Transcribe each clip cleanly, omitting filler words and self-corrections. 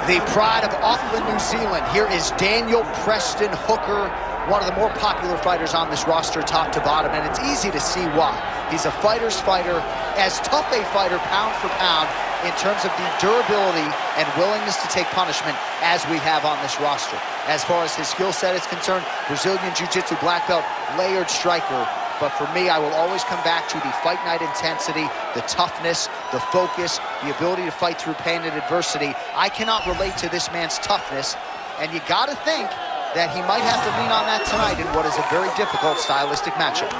The pride of Auckland, New Zealand. Here is Daniel Preston Hooker, one of the more popular fighters on this roster, top to bottom, and it's easy to see why. He's a fighter's fighter, as tough a fighter pound for pound in terms of the durability and willingness to take punishment as we have on this roster. As far as his skill set is concerned, Brazilian Jiu-Jitsu black belt, layered striker. But for me, I will always come back to the fight night intensity, the toughness, the focus, the ability to fight through pain and adversity. I cannot relate to this man's toughness, and you gotta think that he might have to lean on that tonight in what is a very difficult stylistic matchup.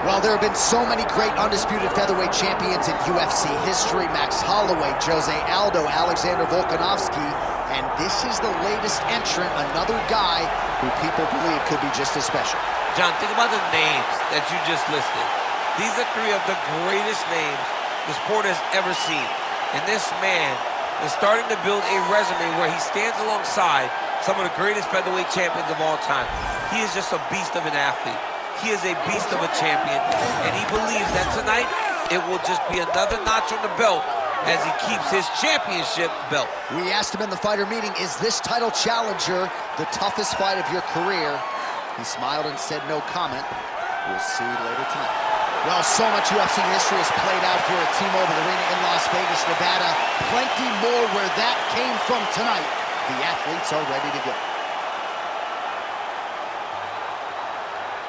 Well, there have been so many great undisputed featherweight champions in UFC history. Max Holloway, Jose Aldo, Alexander Volkanovski, and this is the latest entrant, another guy who people believe could be just as special. John, think about the names that you just listed. These are three of the greatest names the sport has ever seen. And this man is starting to build a resume where he stands alongside some of the greatest featherweight champions of all time. He is just a beast of an athlete. He is a beast of a champion, and he believes that tonight it will just be another notch on the belt as he keeps his championship belt. We asked him in the fighter meeting, is this title challenger the toughest fight of your career? He smiled and said no comment. We'll see later tonight. Well, so much UFC history has played out here at T-Mobile Arena in Las Vegas, Nevada. Plenty more where that came from tonight. The athletes are ready to go.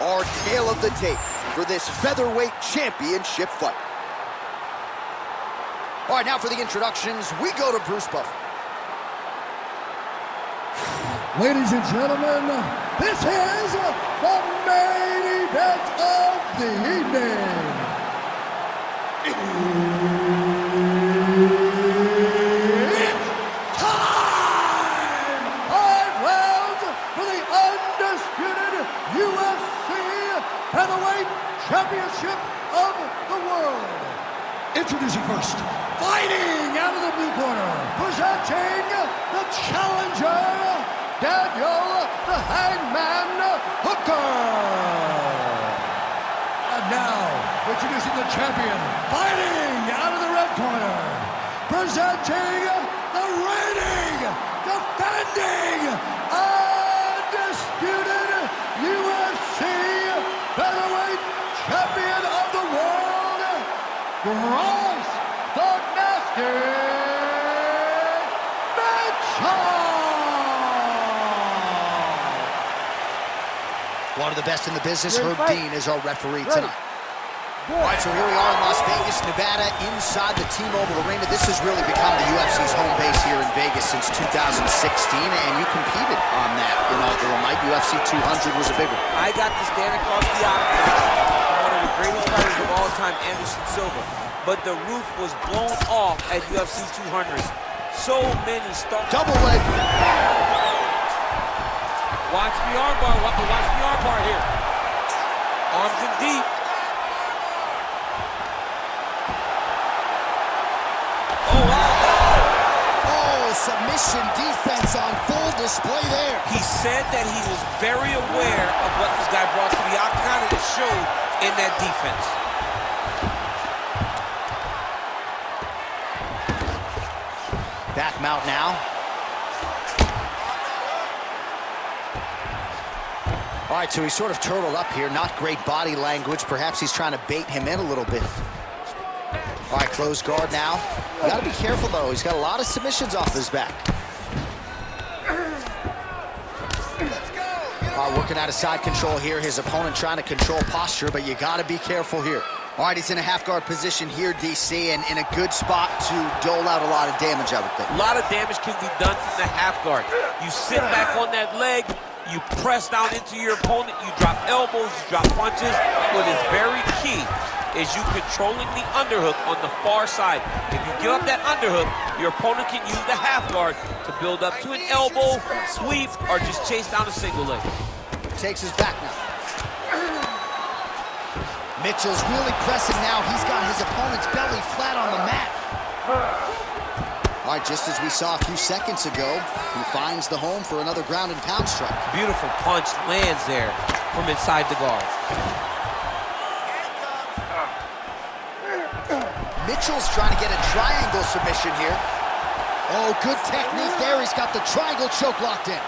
Our tale of the tape for this featherweight championship fight. All right, now for the introductions, we go to Bruce Buffer. Ladies and gentlemen, this is the main event of the evening. It's time! 5 rounds for the undisputed UFC Featherweight Championship of the world. Introducing first, fighting out of the blue corner, presenting the challenger, Daniel the Hangman Hooker. And now, introducing the champion, fighting out of the red corner, presenting the reigning, defending, undisputed UFC Featherweight Champion of the world, Bryce the Nasty Mitchell! One of the best in the business, Herb Dean, is our referee tonight. All right, so here we are in Las Vegas, Nevada, inside the T-Mobile Arena. This has really become the UFC's home base here in Vegas since 2016, and you competed on that inaugural night. UFC 200 was a big one. I got to stand across the octagon, one of the greatest fighters of all time, Anderson Silva. But the roof was blown off at UFC 200. So many stars. Double leg. Watch the armbar. Watch the armbar here. Arms in deep. Oh, wow. Oh, submission defense on full display there. He said that he was very aware of what this guy brought to the octagon, and it showed in that defense. Back mount now. All right, so he's sort of turtled up here. Not great body language. Perhaps he's trying to bait him in a little bit. All right, closed guard now. You got to be careful, though. He's got a lot of submissions off his back. All right, working out of side control here. His opponent trying to control posture, but you got to be careful here. All right, he's in a half-guard position here, DC, and in a good spot to dole out a lot of damage, I would think. A lot of damage can be done from the half guard. You sit back on that leg, You press down into your opponent, you drop elbows, you drop punches. What is very key is you controlling the underhook on the far side. If you give up that underhook, your opponent can use the half guard to build up to an elbow, sweep, or just chase down a single leg. Takes his back now. Mitchell's really pressing now. He's got his opponent's belly flat on the mat. All right, just as we saw a few seconds ago, he finds the home for another ground and pound strike. Beautiful punch lands there from inside the guard. Mitchell's trying to get a triangle submission here. Oh, good technique there. He's got the triangle choke locked in.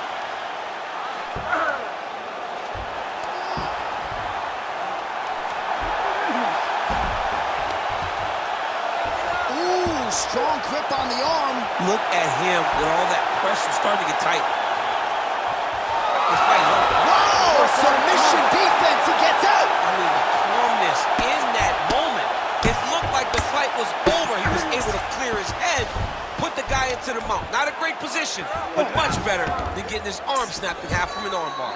Ooh, strong grip on the arm. Look at him with all that pressure starting to get tight. Whoa, submission defense. He gets out. I mean, the calmness in that moment. It looked like the fight was over. He was able to clear his head, put the guy into the mount. Not a great position, but much better than getting his arm snapped in half from an arm bar.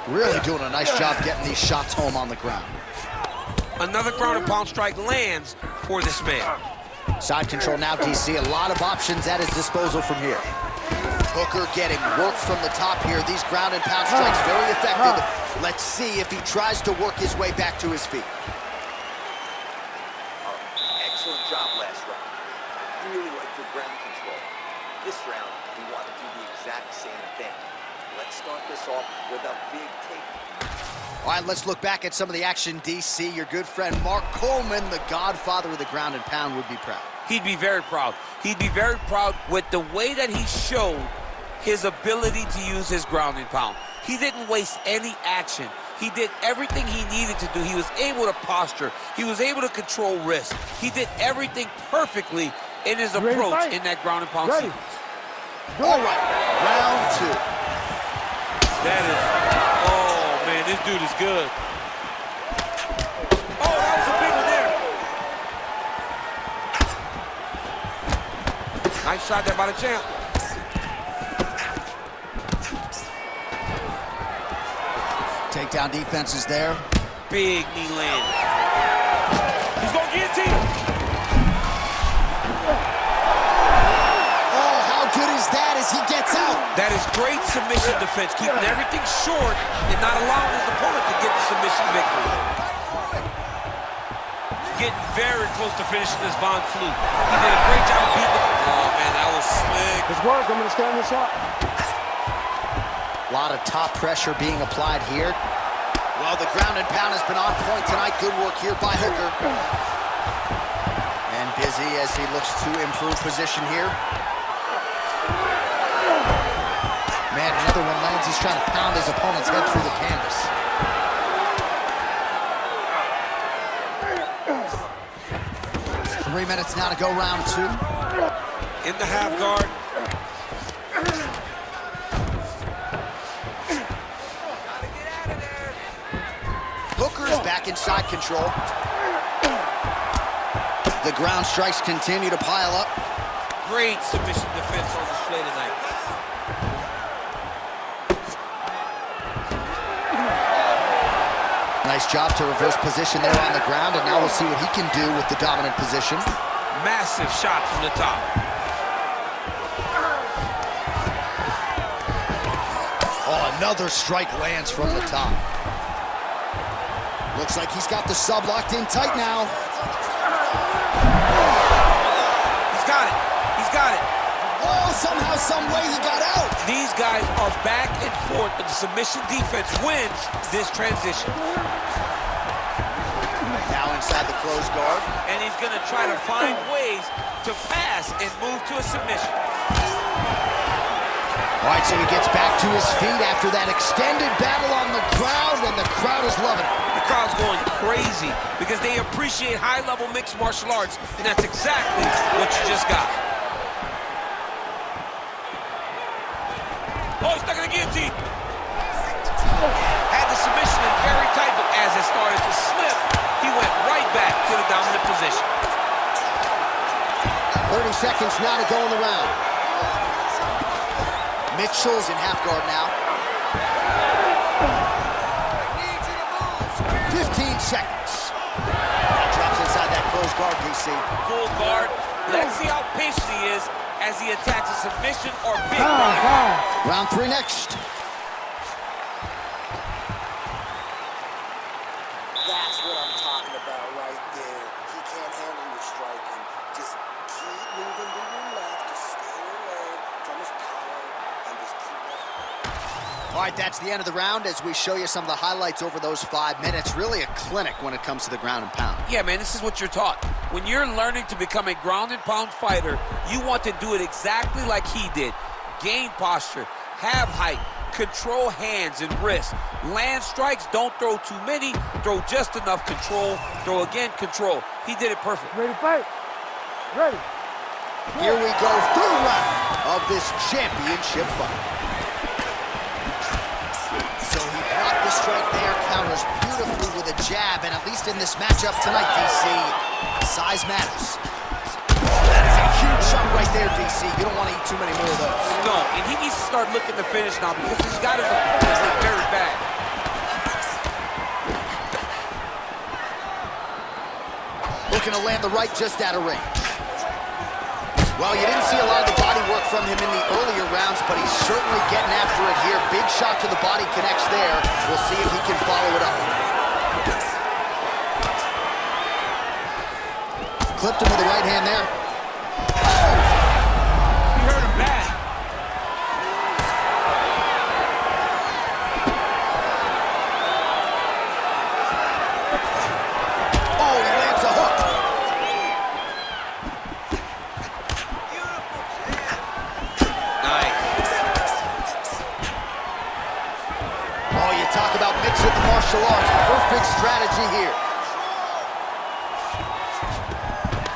Really doing a nice job getting these shots home on the ground. Another ground and pound strike lands for this man. Side control now, DC. A lot of options at his disposal from here. Hooker getting work from the top here. These ground and pound strikes very effective. Let's see if he tries to work his way back to his feet. Excellent job last round. Really like your ground control. This round, we want to do the exact same thing. Let's start this off with a big take. All right, let's look back at some of the action, DC. Your good friend Mark Coleman, the godfather of the ground and pound, would be proud. He'd be very proud. He'd be very proud with the way that he showed his ability to use his ground and pound. He didn't waste any action. He did everything he needed to do. He was able to posture. He was able to control wrist. He did everything perfectly in his approach in that ground and pound sequence. All right, round two. That is, oh man, this dude is good. Oh, that was a big one there. Nice shot there by the champ. Takedown defense is there. Big knee land. He's going to guillotine. Oh, how good is that as he gets out? That is great submission defense, keeping everything short and not allowing his opponent to get the submission victory. Getting very close to finishing this Von Flue. He did a great job of beating him. Oh man, that was slick. It's work. I'm going to stand this up. A lot of top pressure being applied here. Well, the ground and pound has been on point tonight. Good work here by Hooker. And busy as he looks to improve position here. Man, another one lands. He's trying to pound his opponent's head through the canvas. Three minutes now to go, round two. In the half guard. Hooker's back in side control. The ground strikes continue to pile up. Great submission defense on display tonight. Nice job to reverse position there on the ground, and now we'll see what he can do with the dominant position. Massive shot from the top. Oh, another strike lands from the top. Looks like he's got the sub locked in tight now. He's got it. He's got it. Oh, somehow, some way he got out. These guys are back and forth, but the submission defense wins this transition. Now inside the closed guard. And he's going to try to find ways to pass and move to a submission. All right, so he gets back to his feet after that extended battle on the ground, and the crowd is loving it. The crowd's going crazy because they appreciate high-level mixed martial arts, and that's exactly what you just got. Oh, he's stuck in the guillotine. Had the submission in very tight, but as it started to slip, he went right back to the dominant position. 30 seconds now to go in the round. Mitchell's in half guard now. 15 seconds. Drops inside that closed guard, DC. Full guard. Let's see how patient he is as he attacks a submission or big body. Round 3 next. That's what I'm talking about right there. He can't handle your striking. Just keep moving to your left to stay away from his power and just keep it. All right, that's the end of the round as we show you some of the highlights over those 5 minutes. Really a clinic when it comes to the ground and pound. Yeah, man, this is what you're taught. When you're learning to become a ground and pound fighter, you want to do it exactly like he did. Gain posture, have height, control hands and wrists. Land strikes, don't throw too many, throw just enough, control, throw again, control. He did it perfect. Ready to fight? Ready. Here we go, 3rd round of this championship fight. So he blocked the strike there, counters beautifully with a jab, and at least in this matchup tonight, DC, size matters. That is a huge shot right there, DC. You don't want to eat too many more of those. No, and he needs to start looking to finish now because he's got his opponent very bad. Looking to land the right just out of range. Well, you didn't see a lot of the body work from him in the earlier rounds, but he's certainly getting after it here. Big shot to the body connects there. We'll see if he can follow it up. Clipped him with the right hand there. He hurt him bad. Oh, he lands a hook. Nice. Oh, you talk about mixing the martial arts. Perfect strategy here.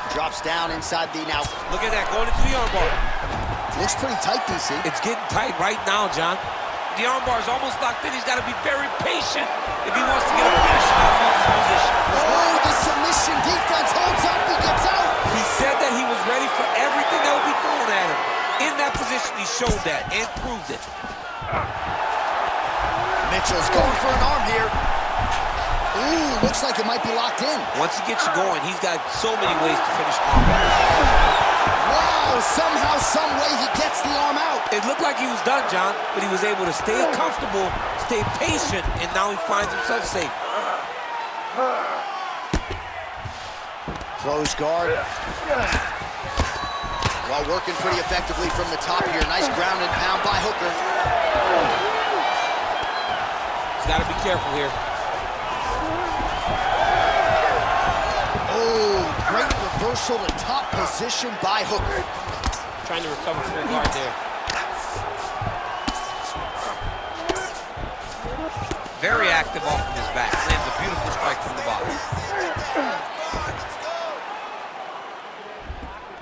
Drops down inside the now. Look at that, going into the armbar. Looks pretty tight, DC. It's getting tight right now, John. The armbar is almost locked in. He's got to be very patient if he wants to get a finish out of this position. Oh, the submission defense holds up. He gets out. He said that he was ready for everything that would be thrown at him. In that position, he showed that and proved it. Mitchell's going for an arm here. Ooh, looks like it might be locked in. Once he gets you going, he's got so many ways to finish armbar. Wow, somehow, some way he gets the arm out. It looked like he was done, John, but he was able to stay comfortable, stay patient, and now he finds himself safe. Close guard. While working pretty effectively from the top here. Nice ground and pound by Hooker. He's got to be careful here. Oh, great reversal to top position by Hooker. Trying to recover full guard there. Very active off of his back. Lands a beautiful strike from the bottom.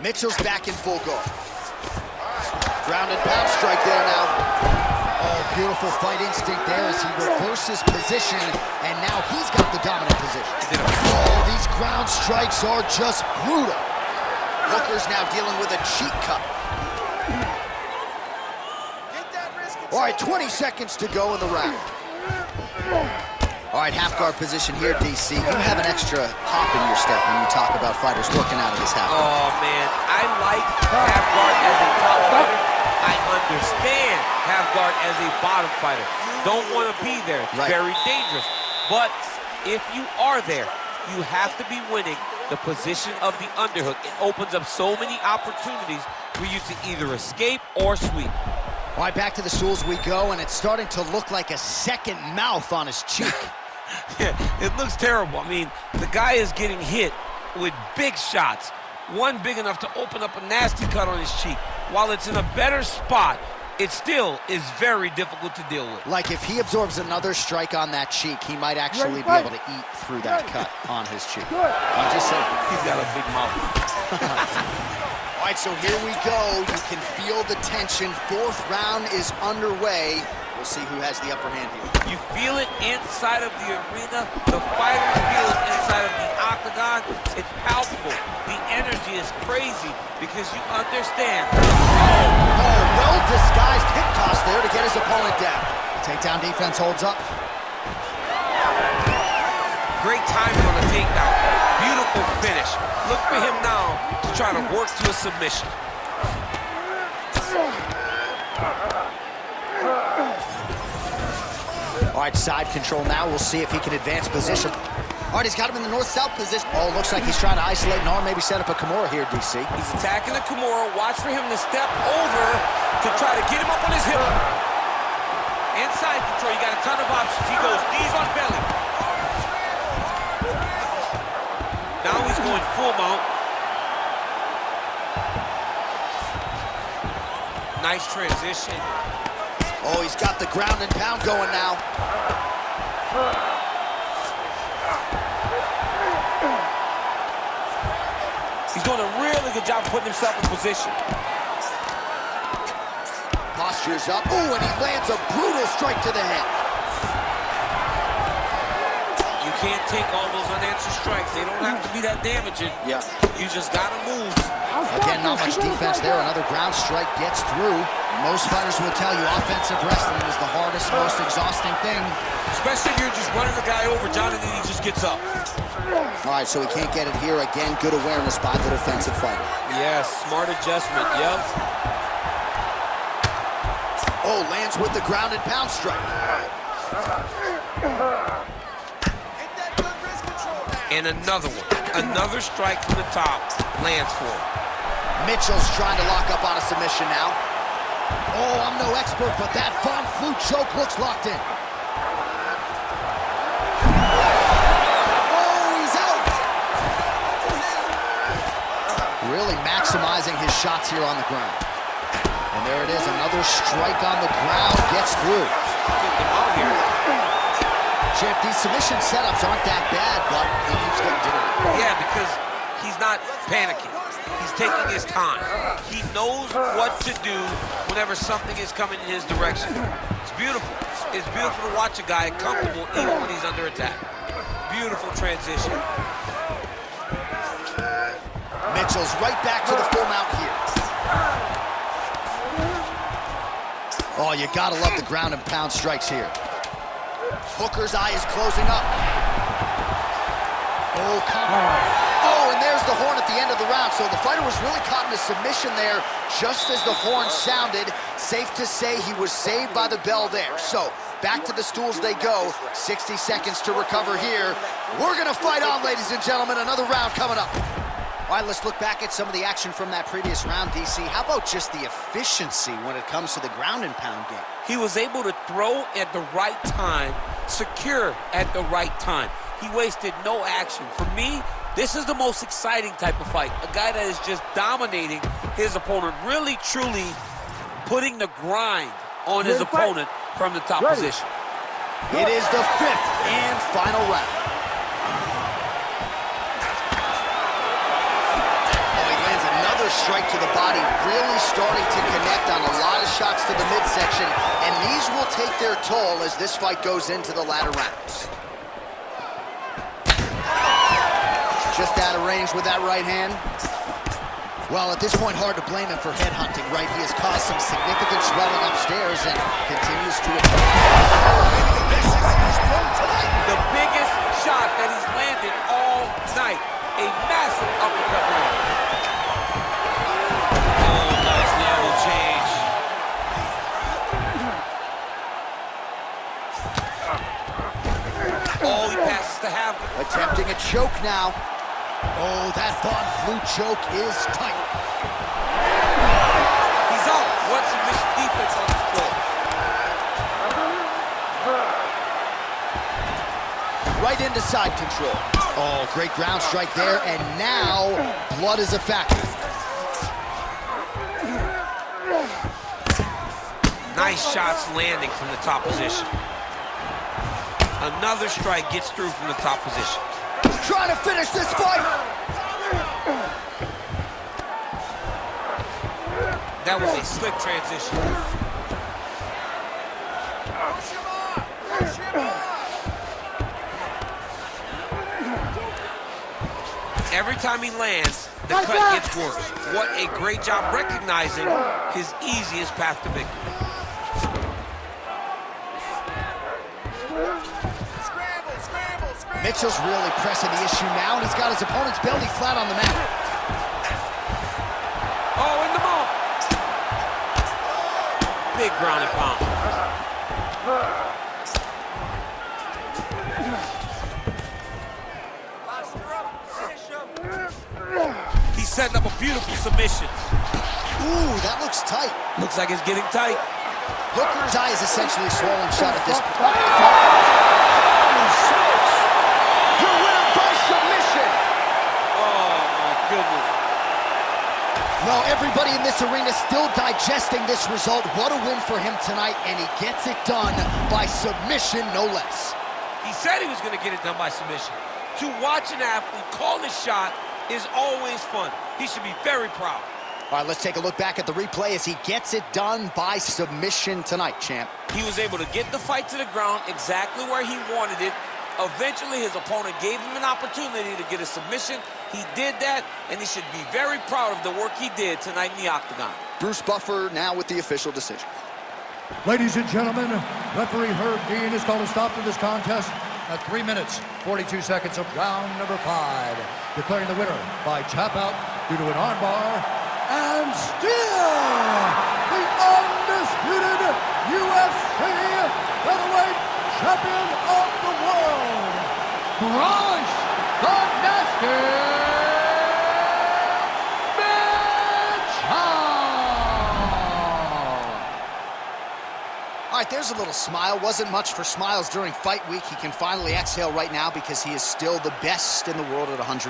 Mitchell's back in full guard. Ground and pound strike there now. Oh, beautiful fight instinct there as he reverses position, and now he's got the dominant position. Oh, these ground strikes are just brutal. Hooker's now dealing with a cheek cut. All right, 20 seconds to go in the round. All right, half guard position here, DC. You have an extra hop in your step when you talk about fighters working out of this half guard. Oh, man. I like half guard as a top fighter. I understand half guard as a bottom fighter. Don't want to be there. It's very dangerous. But if you are there, you have to be winning the position of the underhook. It opens up so many opportunities for you to either escape or sweep. All right, back to the stools we go, and it's starting to look like a second mouth on his cheek. Yeah, it looks terrible. I mean, the guy is getting hit with big shots. One big enough to open up a nasty cut on his cheek. While it's in a better spot, it still is very difficult to deal with. Like if he absorbs another strike on that cheek, he might actually be able to eat through that cut on his cheek. I'm just saying. He's got a big mouth. All right, so here we go. You can feel the tension. 4th round is underway. We'll see who has the upper hand here. You feel it inside of the arena. The fighters feel it inside of the octagon. It's palpable. The energy is crazy because you understand. Oh, well-disguised hip toss there to get his opponent down. Takedown defense holds up. Great timing on the takedown. Beautiful finish. Look for him now to try to work to a submission. All right, side control now. We'll see if he can advance position. All right, he's got him in the north-south position. Oh, looks like he's trying to isolate an arm, maybe set up a Kimura here, DC. He's attacking the Kimura. Watch for him to step over to try to get him up on his hip. Inside control, you got a ton of options. He goes knees on belly. Now he's going full mount. Nice transition. Oh, he's got the ground and pound going now. He's doing a really good job of putting himself in position. Posture's up. Ooh, and he lands a brutal strike to the head. You can't take all those unanswered strikes. They don't have to be that damaging. Yeah. You just gotta move. Again, not much defense there. Another ground strike gets through. Most fighters will tell you offensive wrestling is the hardest, most exhausting thing. Especially if you're just running the guy over, John, and then he just gets up. All right, so he can't get it here. Again, good awareness by the defensive fighter. Yes, smart adjustment, yep. Oh, lands with the ground and pound strike. And another one. Another strike from the top lands for him. Mitchell's trying to lock up on a submission now. Oh, I'm no expert, but that Von Flue choke looks locked in. Oh, he's out! Really maximizing his shots here on the ground. And there it is, another strike on the ground, gets through. Get him out here. Champ, these submission setups aren't that bad, but he keeps getting dirty. Yeah, because he's not panicking. He's taking his time. He knows what to do whenever something is coming in his direction. It's beautiful. It's beautiful to watch a guy comfortable even when he's under attack. Beautiful transition. Mitchell's right back to the full mount here. Oh, you gotta love the ground and pound strikes here. Hooker's eye is closing up. Oh, come on. Oh, and there's the horn at the end of the round. So the fighter was really caught in a submission there just as the horn sounded. Safe to say he was saved by the bell there. So back to the stools they go. 60 seconds to recover here. We're going to fight on, ladies and gentlemen. Another round coming up. All right, let's look back at some of the action from that previous round, DC. How about just the efficiency when it comes to the ground and pound game? He was able to throw at the right time, secure at the right time. He wasted no action. For me, this is the most exciting type of fight. A guy that is just dominating his opponent, really, truly putting the grind on his opponent from the top position. It is the 5th and final round. Strike to the body, really starting to connect on a lot of shots to the midsection, and these will take their toll as this fight goes into the latter rounds. Just out of range with that right hand. Well, at this point, hard to blame him for headhunting, right? He has caused some significant swelling upstairs and continues to the biggest shot that he's landed all night. A massive uppercut. Oh, he passes to have. Attempting a choke now. Oh, that Von Flue choke is tight. He's out. What submission defense on this floor? Right into side control. Oh, great ground strike there, and now blood is a factor. Nice shots landing from the top position. Another strike gets through from the top position. Trying to finish this fight. That was a slick transition. every time he lands, the cut gets worse. What a great job recognizing his easiest path to victory. Mitchell's really pressing the issue now, and he's got his opponent's belly flat on the mat. Oh, in the mount. Big ground and pound. He's setting up a beautiful submission. Ooh, that looks tight. Looks like it's getting tight. Hooker's eye is essentially swollen shut at this point. Your winner by submission. Oh, my goodness. Well, everybody in this arena still digesting this result. What a win for him tonight, and he gets it done by submission, no less. He said he was going to get it done by submission. To watch an athlete call his shot is always fun. He should be very proud. All right, let's take a look back at the replay as he gets it done by submission tonight, champ. He was able to get the fight to the ground exactly where he wanted it. Eventually, his opponent gave him an opportunity to get a submission. He did that, and he should be very proud of the work he did tonight in the octagon. Bruce Buffer now with the official decision. Ladies and gentlemen, referee Herb Dean has called a stop to this contest at 3 minutes, 42 seconds of round number 5, declaring the winner by tap out due to an armbar, and still the undisputed UFC featherweight champion of the world, Bryce the Nasty Mitchell! All right, there's a little smile. Wasn't much for smiles during fight week. He can finally exhale right now because he is still the best in the world at 100.